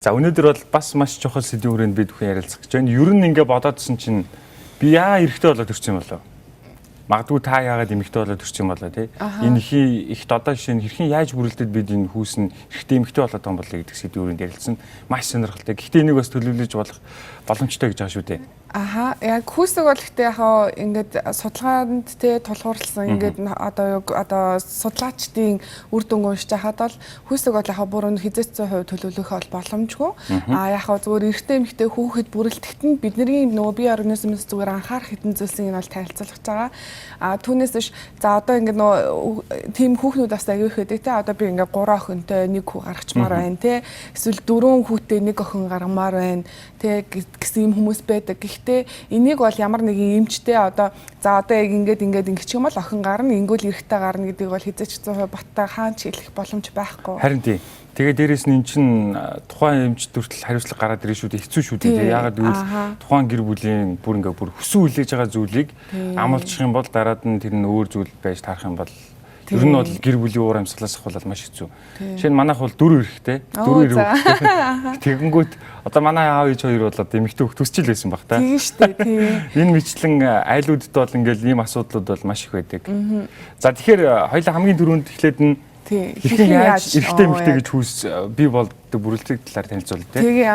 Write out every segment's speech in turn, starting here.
За өнөөдөр бол бас маш чухал сэдвийн хүрээнд бид бүхэн ярилцах гэж байна. Ер нь ингээ бодоодсэн чинь би яа эрэгтэй болоод төрсөн юм болов? Магадгүй та яагаад эмэгтэй болоод төрсөн юм болоо тий? Энэ ихт одоо жишээ нь хэрхэн яаж бүрэлдэд бид энэ хүүс нь эрэгтэй эмэгтэй болоод байгаа юм болоо гэдэг сэдвийн хүрээнд ярилцсан. Маш сонирхолтой. Гэхдээ энийг бас төлөвлөж болох боломжтой гэж байгаа шүү дээ. Яг хүүсэг бол гэхдээ яг ингээд судалгаанд те тулгуурласан ингээд одоо судлаачдын үр дүнг уншиж хахад бол хүүсэг бол яг бүр хязгаарч 100% төлөвлөх бол боломжгүй. Яг зүгээр эрэгтэй эмэгтэй хүүхэд бүрэлдэхт нь бидний нөгөө бие организмээс зүгээр анхаарах хэдэн зүйлсийг нь бол танилцуулж байгаа. Түүнээс биш за одоо ингээд нөгөө тийм хүүхнүүд бас аягүй их байдаг те. Одоо би ингээд 3 охинтой 1 хүү гаргачмаар байна те. Эсвэл 4 хүүтэй 1 охин гаргамаар байна те гэсэн юм хүмүүс байдаг. Гэхдээ энийг бол ямар нэгэн эмчтэй одоо за одоо яг ингээд ингэчих юм бол охин гарна, ингүүл эрэхтэй гарна гэдгийг бол хязгаарч 100% баттай хаанч хэлэх боломж байхгүй. Харин тийм. Тэгээ дээрэс нь эн чин тухайн эмч төртөл хариуцлага гараад ирэх шүү дээ. Хэцүү шүү дээ. Яагаад гэвэл тухайн гэр бүлийн бүр хүсэн хүлээж байгаа зүйлийг амлчих юм бол дараад нь тэр нь өөр зүйл байж таарах юм бол ер нь бол гэр бүлийн уур амьсгалаас ахвал маш хэцүү. Жишээ нь манайх бол 4 эрэхтэй. 4 эрэхтэй. Тэгэнгүүт одоо манай аав ээж хоёр бол одоо эмэгтэй хөх төсчил байсан баг та. Тийм шүү дээ. Энэ мэтлэн айлуудад бол ингээл ийм асуудлууд бол маш их байдаг. За тэгэхээр хоёлаа хамгийн түрүүнд эхлээд нь хэрхэн яаж эрэгтэй эмэгтэй гэж хүүс бий болдог бүрэлдэхүүн талаар танилцуулъя те. Тэгээ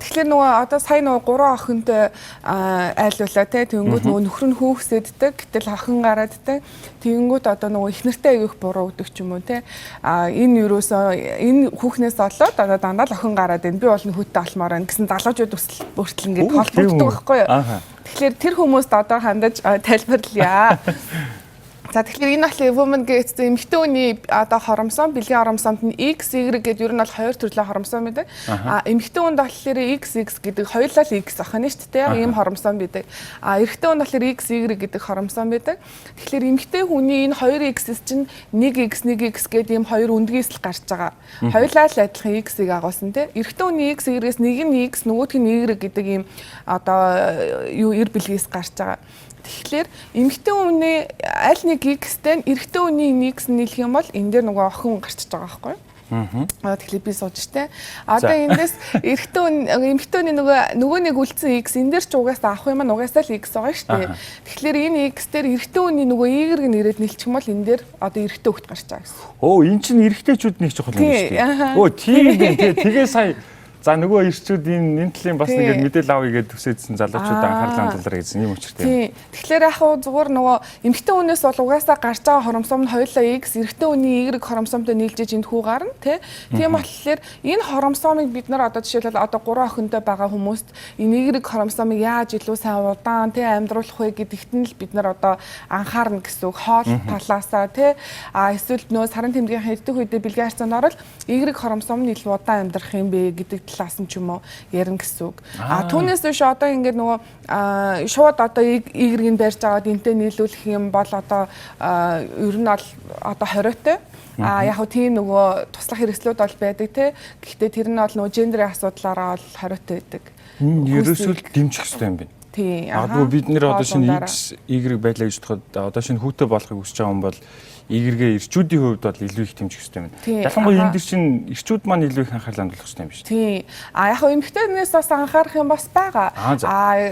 тэгэхээр нөгөө одоо сая нөгөө 3 охинтой айлуулаа те. Тэнгүүд нөгөө нөхөр нь хүүхсэддэг. Гэтэл охин гарааддаг. Тэнгүүд одоо нөгөө их нартай аявих буруу өгдөг ч юм уу те. Энэ юусоо энэ хүүхнээс олоод одоо дандаа л охин гараад байна. Би бол нөхөдтэй алмаар байна гэсэн залуучууд бүртэл ингээд холбогддог байхгүй юу. Тэгэхээр тэр хүмүүст одоо хандаж тайлбарлая. За тэгэхээр энэ бол women гэдэг эмэгтэй хүний одоо хоромсон, бэлгийн хоромсонд нь X, Y гэдэг ер нь бол 2 төрлийн хоромсон байдаг. Эмэгтэй хүнд болохоор XX гэдэг хоёулаа л X ахна шүү дээ. Ийм хоромсон байдаг. Эрэгтэй хүнд болохоор X, Y гэдэг хоромсон байдаг. Тэгэхээр эмэгтэй хүний энэ 2X-с чинь 1X, 1X гэдэг ийм хоёр үндгээс л гарч байгаа. Хоёулаа л адилхан X-ийг агуулсан тийм. Эрэгтэй хүний X, Y-гээс нэг нь X, нөгөөх нь Y гэдэг ийм одоо эр бэлгээс гарч байгаа. Тэгэхээр эмэгтэй хүний аль нэг X-тэй эрэгтэй хүний X нийлэх юм бол энэ дээр нөгөө охин гарчиж байгаа байхгүй юу? Тэгэхээр би сууж штэ. Одоо эндээс эмэгтэй хүний нөгөө нэг үлдсэн X энэ дээр ч угаасаа авах юм аа угаасаа л X байгаа штэ. Тэгэхээр энэ X дээр эрэгтэй хүний нөгөө Y-г нэрээд нийлчих юм бол энэ дээр одоо эрэгтэй хөлт гарч байгаа гэсэн. Энэ чинь эрэгтэйчүүд нэг чухал юм шүү дээ. Тийм тэгээ сая за нөгөө ирчүүд энэ талын бас нэг мэдээлэл авъя гэж төсөөдсөн залуучууд анхаарлаа хандуулаарай гэсэн юм учиртай. Тийм. Тэгэхээр яг зүгээр нөгөө эмэгтэй хүнээс бол угаасаа гарч байгаа хоромсом нь хоёулаа X, эрэгтэй хүний Y хоромсомтой нийлжээж энд хүү гарна тий. Тийм болохоор энэ хоромсомыг бид нар одоо жишээлбэл одоо 3 охинтой байгаа хүмүүст энэ Y хоромсомыг яаж илүү сайн удаан тий амьдруулах вэ гэдэгт нь л бид нар одоо анхаарна гэсэн үг. Хоол талаасаа тий. Эсвэл нөгөө сарын тэмдгийн хэддэг үедээ бэлгийн харьцаанд орол Y хоромсом нь илүү удаан амьдрах юм бэ гэдэг талаас нь ч юм уу ярина гэсэн үг. Түүнээс биш одоо ингээд нөгөө шууд одоо Y-ийг барьж аваад энтэй нийлүүлэх юм бол одоо ер нь бол одоо 20-той. Яг хөө тийм нөгөө туслах хэрэгслүүд бол байдаг те. Гэхдээ тэр нь бол нөгөө гендерийн асуудлаараа бол 20-той байдаг. Ерөөсөө дэмжих хэрэгтэй юм байна. Тийм. Бид нэр одоо шинэ X, Y байдлаа гэж бодоход одоо шинэ хүүтэй болохыг хүсэж байгаа юм бол Y-гээ ирчүүдийн хувьд бол илүү их дэмжих хэрэгтэй юм байна. Ялангуяа энэ дэр чинь ирчүүд маань илүү их анхаарал хандуулах хэрэгтэй юм биш үү? Тийм. Яг хөө эмэгтэйнээс бас анхаарах юм бас байгаа.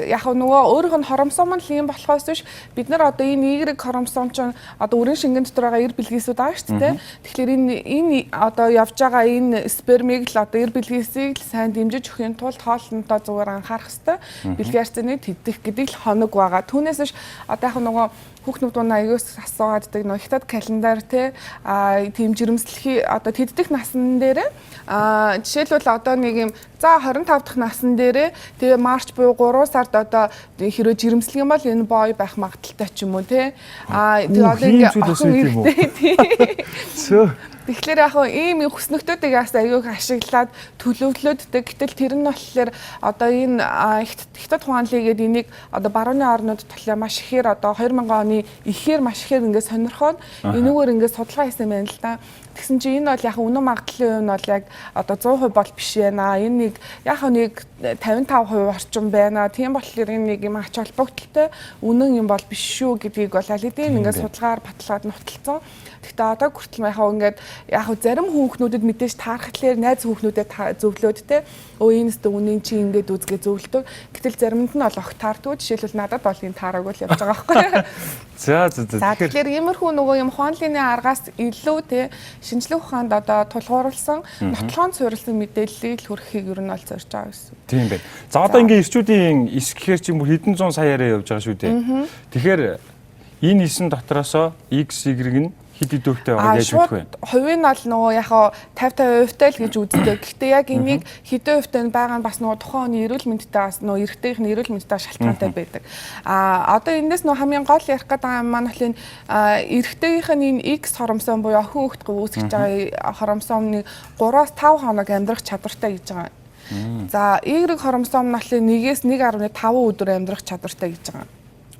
Яг хөө нөгөө өөрийнх нь хоромсом нь юм болохоос биш бид нар одоо энэ Y хоромсом чинь одоо өрийн шингэн дотор байгаа эр бэлгээс байгаа шүү дээ. Тэгэхээр энэ одоо явж байгаа энэ спермийг л одоо эр бэлгээсийг л сайн дэмжиж өгөхийн тулд хоолнотоо зүгээр анхаарах хэрэгтэй. Бэлгийн харьцааны тэтгэх гэдэг л хоног байгаа. Түүнээс биш одоо яг нөгөө хүүхнүүд унаа аягаас асуугаад байдаг нөгөө хятад календар тийм жирэмслэхий одоо тэддэх насн дээр жишээлбэл одоо нэг юм за 25 дахь насн дээр тэгээ марч буюу 3 сард одоо хэрэг жирэмслэх юм бол энэ бой байх магадaltaй ч юм уу те тэгээ одоо ингээ охин иртэй тэгэхээр яг ийм хүснэгтүүдийг бас аягүй ашиглаад төлөвлөддөг. Гэтэл тэр нь болохоор одоо энэ хятад хуанлыг гэдэг энийг одоо барууны орнууд төлөө маш ихээр одоо 2000 оны ихээр маш ихээр ингээд сонирхоод энэгээр ингээд судалгаа хийсэн байна л да. Тэгсэн чинь энэ бол яг үнэн магадлалын нь бол яг одоо 100% бол биш байна. Энэ нэг 55% орчим байна. Тийм болохоор энэ нэг юм ач холбогдолтой үнэн юм бол биш шүү гэдгийг бол аль хэдийн ингээд судалгаар баталгаад нуталцсан. Гэхдээ одоо хүртэл яхаа ингээд яг зарим хүүхнүүдэд мэдээж таархлаар найз хүүхнүүдэд зөвлөөд те энэ өстө үнэн чи ингээд үзгээ зөвлөдөг. Гэтэл заримд нь бол огт таардгүй. Жишээлбэл надад бол энэ таараагүй л явж байгаа байхгүй. За. Тэгэхээр иймэрхүү нөгөө юм хуанлын аргаас илүү те шинжлэх ухаанд одоо тулгуурласан нотлохонд суурилсан мэдээллийг л хүргэхийг ер нь бол зорж байгаа гэсэн. Тийм байна. За одоо ингээ ирчүүдийн эс гэхээр чи бүр хэдэн зуун саяараа явж байгаа шүү дээ. Тэгэхээр энэ 9 дотроосоо X, Y нь хэд идэвхтэй байгаа яаж мэдэх вэ? Хувийн нь бол нөгөө яг 50-50% л гэж үздэг. Гэхдээ яг энийг хэдэн хувьтай байгаа нь бас нөгөө тухайн хүний эрүүл мэндтэй бас нөгөө эрэгтэйхний эрүүл мэндтэй шалтгаантай байдаг. Одоо эндээс нөгөө хамгийн гол ярих гэдэг юм маань бол эрэгтэйгийнх нь энэ X хоромсоом буюу охин хүүхэд үүсгэж байгаа хоромсоомны 3-5 хоног амьдрах чадвартай гэж байгаа. За Y хоромсоом нь бол 1-ээс 1.5 өдөр амьдрах чадвартай гэж байгаа.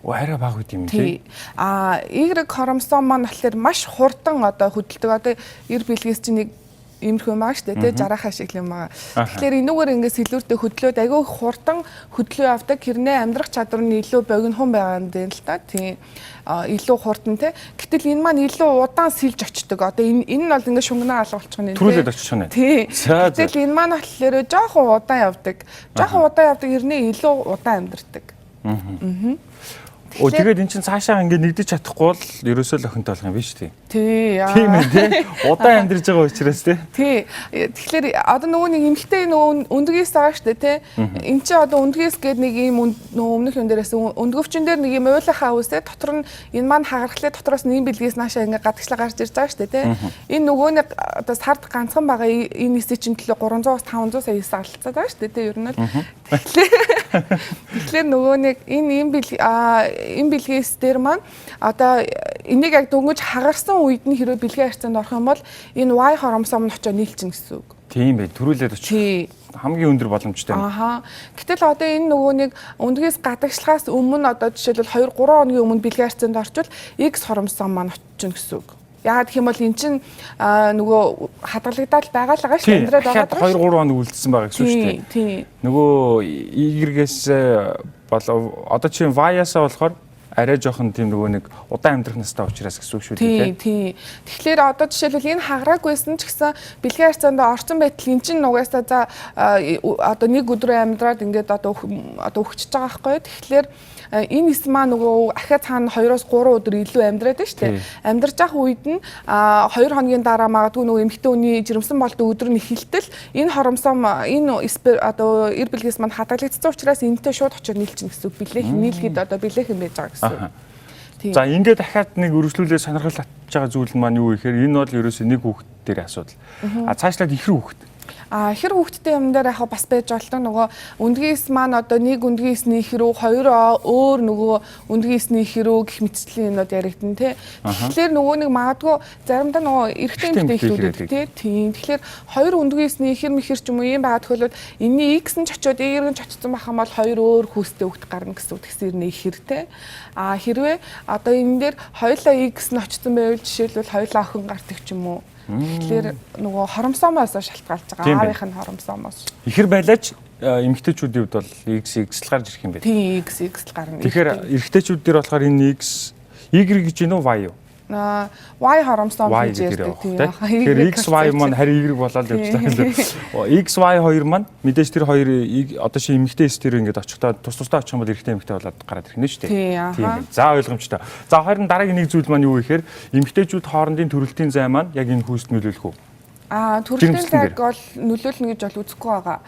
Арай бага үт юм тий. Y хоромсоом маань болохоор маш хурдан одоо хөдөлдөг. Одоо эр бэлгээс чинь нэг иймэрхүү маа штэ тий 60-аа шиг юм байгаа. Тэгэхээр энүүгээр ингээс илүүртэй хөдлөөд агүй хурдан хөдлөө авдаг. Хэрнээ амьдрах чадвар нь илүү богинохон байгаа юм дээ л та. Тий. Илүү хурдан тий. Гэтэл энэ маань илүү удаан сэлж очдөг. Одоо энэ нь бол ингээд шунганаа алгуулчих нь тий. Түрүүлээд очих нь. Тий. Гэтэл энэ маань болохоор жоохон удаан явдаг. Жоохон удаан явдаг хэрнээ илүү удаан амьдардаг. Тэгээд эн чинь цаашаа ингээд нэгдэж чадахгүй бол ерөөсөө л охинтой болох юм биш тий. Тий. Тийм ээ тий. Удаан амьдарч байгаа учраас тий. Тий. Тэгэхээр одоо нөгөө нэг эмэгтэй нөгөө өндгөөс байгаа шүү дээ тий. Энд чинь одоо өндгөөс гээд нэг ийм нөгөө өмнөх юм дээрээс өндгөвчин дээр нэг юм уйлахаа үсээ дотор нь энэ маань хагархлаа дотроос нь ийм бэлгээс наашаа ингээд гадагшлаа гарч ирж байгаа шүү дээ тий. Энэ нөгөө нэг одоо сард ганцхан байгаа энэ эсэ чинь төлөө 300-аас 500 сая эсэ алцаад байгаа шүү дээ тий. Ер нь л тэгэхээр нөгөө нэг энэ бэлгээс дээр маань одоо энийг яг дөнгөж хагарсан үед нь хэрвээ бэлгийн харьцаанд орох юм бол энэ Y хоромсоом нь очоо нийлчихнэ гэсэн үг. Тийм бай. Төрүүлээд очих. Хамгийн өндөр боломжтой юм. Гэтэл одоо энэ нөгөө нэг өндгөөс гадагшлахаас өмнө одоо жишээлбэл 2-3 хоногийн өмнө бэлгийн харьцаанд орчвол X хоромсоом маань очиж гэсэн үг. Яагаад гэх юм бол эн чинь нөгөө хадгалагдаад байгаа л байгаа шүү дээ. Амьдраад байгаа даа. 2-3 хоног үлдсэн байгаа гэсэн үг шүү дээ. Тийм. Нөгөө Y-гээс бол одоо чинь Y-аас болохоор арай жоохон тийм нөгөө нэг удаан амьдрах настай учраас гэсэн үг шүү дээ. Тийм. Тэгэхээр одоо жишээлбэл энэ хагараагүйсэн ч гэсэн бэлгийн харьцаанд орсон байтал эн чинь нугасаа за одоо нэг өдөр амьдраад ингээд одоо өгчөж байгаа байхгүй. Тэгэхээр энэ эс маа нөгөө ахаа цаана 2-3 өдөр илүү амьдраад байна шүү дээ. Амьдарч явах үед нь 2 хоногийн дараа магадгүй нөгөө эмэгтэй хүний жирэмсэн болдог өдөр нь эхэлтэл энэ хоромсоом энэ одоо эр бэлгээс манд хадгалагдсан учраас энэтэй шууд очиж нийлчихнэ гэсэн үг. Нийлэхэд одоо бэлээхэн байж байгаа гэсэн. За ингээд дахиад нэг өргөжлүүлээ сонирхол татж байгаа зүйл маань юу гэхээр энэ бол ерөөсөө нэг хүүхэд дээр асуудал. Цаашлаад ихэр хүүхэд. Ихэр хүүхэдтэй юм дээр яг бас байж болдог нөгөө өндгийс маань одоо нэг өндгийсний ихрүү хоёр өөр нөгөө өндгийсний ихрүү гэх мэтчлийн юмнууд яригдана тий. Тэгэхээр нөгөө нэг магадгүй заримдаа нөгөө эрэгтэй эмэгтэй ихрүүд тий. Тийм. Тэгэхээр хоёр өндгийсний ихэр мэхэр ч юм уу юм байгаа тохиолдолд энэний X нь ч очиод Y нь ч очсон байх юм бол хоёр өөр хүүхэдтэй хүүхэд гарна гэсэн үг тэгсэн ирнэ ихэр тий. Хэрвээ одоо энэ дээр хоёулаа X нь очсон байвал жишээлбэл хоёулаа охин гардаг ч юм уу. Тэгэхээр нөгөө хоромсоомоос шалтгаалж байгаа. Аавынх нь хоромсоомоос. Ихэр байлаач эмэгтэйчүүдийн хувьд бол X л гарч ирэх юм байна. Тийм X л гарна. Тэгэхээр эрэгтэйчүүд дээр болохоор энэ X Y гэж гинөө Y юу? Y хоромсоом гэж ярьдаг тийм. Тэгэхээр X Y маань харин Y болоод явчихлаа. X Y хоёр маань мэдээж тэр хоёр одоо чи эмэгтэй эс тэр ингээд очихдоо тусдаа очих юм бол эрэгтэй эмэгтэй болоод гараад ирэх нь шүү дээ. Тийм. За ойлгомжтой. За харин дараагийн нэг зүйл маань юу гэхээр эмэгтэйчүүд хоорондын төрөлтийн зай маань яг энэ хүүсд нөлөөлөх үү? Төрөлтийн зайг бол нөлөөлнө гэж бол үзэхгүй байгаа.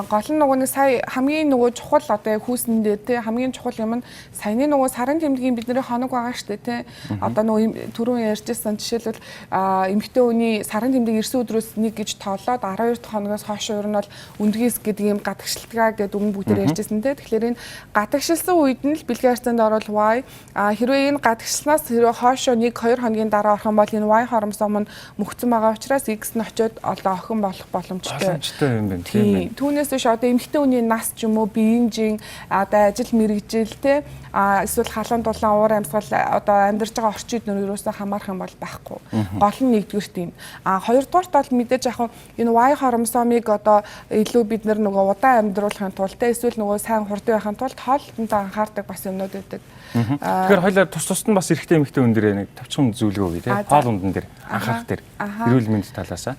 Гол нь нөгөө нэг сая хамгийн нөгөө чухал одоо яг хүүсэн дээр те хамгийн чухал юм нь саяны нөгөө сарын тэмдгийн бидний хоног байгаа штэ те. Одоо нөгөө түрүүн ярьжсэн жишээлбэл эмэгтэй хүний сарын тэмдэг 9 өдрөөс нэг гэж тоолоод 12 дахь хоногоос хойш ер нь бол өндгийс гэдэг юм гадагшилтгаа гэдэг өмнө бүгдээр ярьжсэн те. Тэгэхээр энэ гадагшилсан үед нь л бэлгийн харьцаанд орвол Y хэрвээ энэ гадагшилснаас хэрвээ хойшоо 1-2 хоногийн дараа орох юм бол энэ Y хоромсоом нь мөхцөн байгаа учраас X төгс нь очиод одоо охин болох боломжтой. Боломжтой юм байна тийм. Түүнээс биш одоо эмэгтэй хүний нас ч юм уу биеинжийн одоо ажил мэргэжил те эсвэл халуун дулаан уур амьсгал одоо амьдарч байгаа орчин үеийн ерөөсөө хамаарах юм бол байхгүй. Гол нь нэгдүгээр тийм. Хоёрдугаарт бол мэдээж яг энэ Y хромосомыг одоо илүү бид нөгөө удаан амьдруулахын тулд эсвэл нөгөө сайн хурдан байхын тулд хоолтонд анхаардаг бас юмнууд байдаг. Тэгэхээр хоёлаа тус нь бас эрэгтэй эмэгтэй хүн дээр нэг тавчхан зөвлөгөө өгье тий. Хоол ундан дээр анхаарах дээр эрүүл мэнд талаасаа.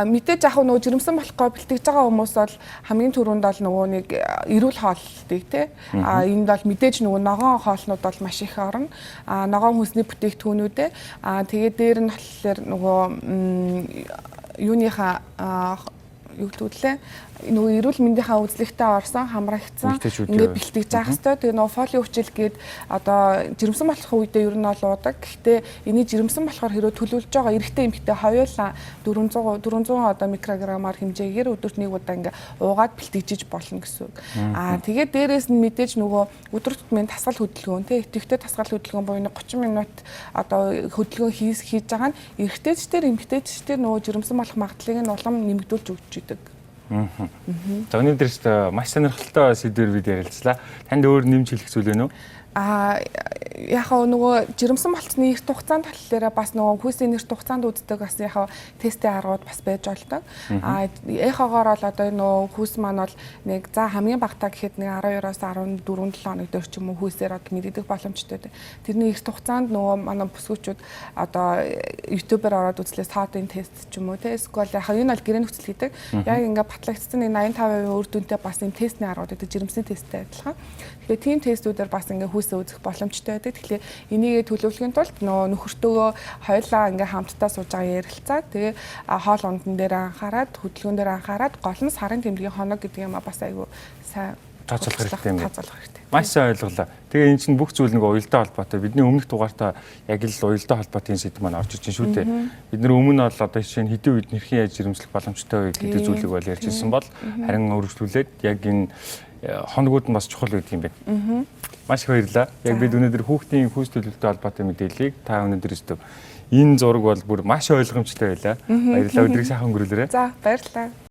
Мэдээж яг нөгөө жирэмсэн болохгүй бэлтгэж байгаа хүмүүс бол хамгийн түрүүнд бол нөгөө нэг эрүүл хоолтыг тий. Энд бол мэдээж нөгөө ногоон хоолнууд бол маш их орно. Ногоон хүнсний бүтээгдэхүүнүүдээ. Тэгээд дээр нь болохоор нөгөө юуныхаа юу гэдүүлээ нөгөө эрүүл мэндийнхаа үзлэгтээ орсон хамрагдсан ингээд бэлтгэж явах хэрэгтэй. Тэгээ нөгөө фоли хүчил гээд одоо жирэмсэн болох үедээ ер нь ол уудаг. Гэхдээ энийг жирэмсэн болохоор хэрэг төлөвлөж байгаа эрэгтэй эмэгтэй хоёулаа 400 одоо микрограммаар хэмжээгээр өдөрт нэг удаа ингээд уугаад бэлтгэж болно гэсэн үг. Тэгээд дээрээс нь мэдээж нөгөө өдөр тутмын тасгал хөдөлгөөн тий идэвхтэй тасгал хөдөлгөөн буюу 30 минут одоо хөдөлгөөн хийж байгаа нь эрэгтэйчдэр эмэгтэйчдэр нөгөө жирэмсэн болох магадлалыг нь улам нэмэгдүүлж өгч идэг. За өнөөдөр маш сонирхолтой сэдвээр бид ярилцлаа. Танд өөр нэмж хэлэх зүйл байна уу? Яг нөгөө жирэмсэн болцны эрт хугацаанд талаараа бас нөгөө хүйсийн эрт хугацаанд үздэг бас яг тестийн аргууд бас байж болдог. Эхогоор бол одоо нөгөө хүйс маань бол нэг за хамгийн багтаа гэхэд нэг 12-оос 14 7 хоног дээр ч юм уу хүйсээр одоо мэддэг боломжтой. Тэрний эрт хугацаанд нөгөө манай бүсгүүчүүд одоо YouTube-аар ороод үзлээс таатын тест ч юм уу те эсвэл яг энэ бол гэрээ нөхцөл хийдэг. Яг ингээд батлагдсан нэг 85% үр дүнтэй бас энэ тестний аргууд гэдэг жирэмсэн тесттэй адилхан. Тэгэхээр тийм тестүүдээр бас ингээд хүйсээ үзэх боломжтой байдаг. Тэгэхээр энийг төлөвлөхийн тулд нөхөртөөгөө хоёулаа ингээ хамтдаа сууж байгаа ярилцаа. Тэгээ хоол ундан дээр анхаарад, хөдөлгөөн дээр анхаарад, гол нь сарын тэмдгийн хоног гэдэг юм а бас айгүй сайн тооцоолох хэрэгтэй юм байна. хэрэгтэй. Маш сайн ойлголоо. Тэгээ энэ чинь бүх зүйл нэг уялдаа холбоотой. Бидний өмнөх дугаартаа яг л уялдаа холбоотой сэдв маань орж иж шүү дээ. Бид нар өмнө бол одоо жишээ нь хэдэн үед нэрхэн яаж жирэмслэх боломжтой вэ гэдэг зүйлийг бол ярьж ирсэн бол харин өргөжлүүлээд яг энэ хоногуд нь бас чухал байдаг юм байна. Маш их баярлалаа. Яг бид өнөөдөр хүүхдийн хүйс төлөвлөлтөй холбоотой мэдээллийг та өнөөдөр өстөв. Энэ зураг бол бүр маш ойлгомжтой байлаа. Баярлалаа. Өдрийг сайхан өнгөрүүлээрэй. За, баярлалаа.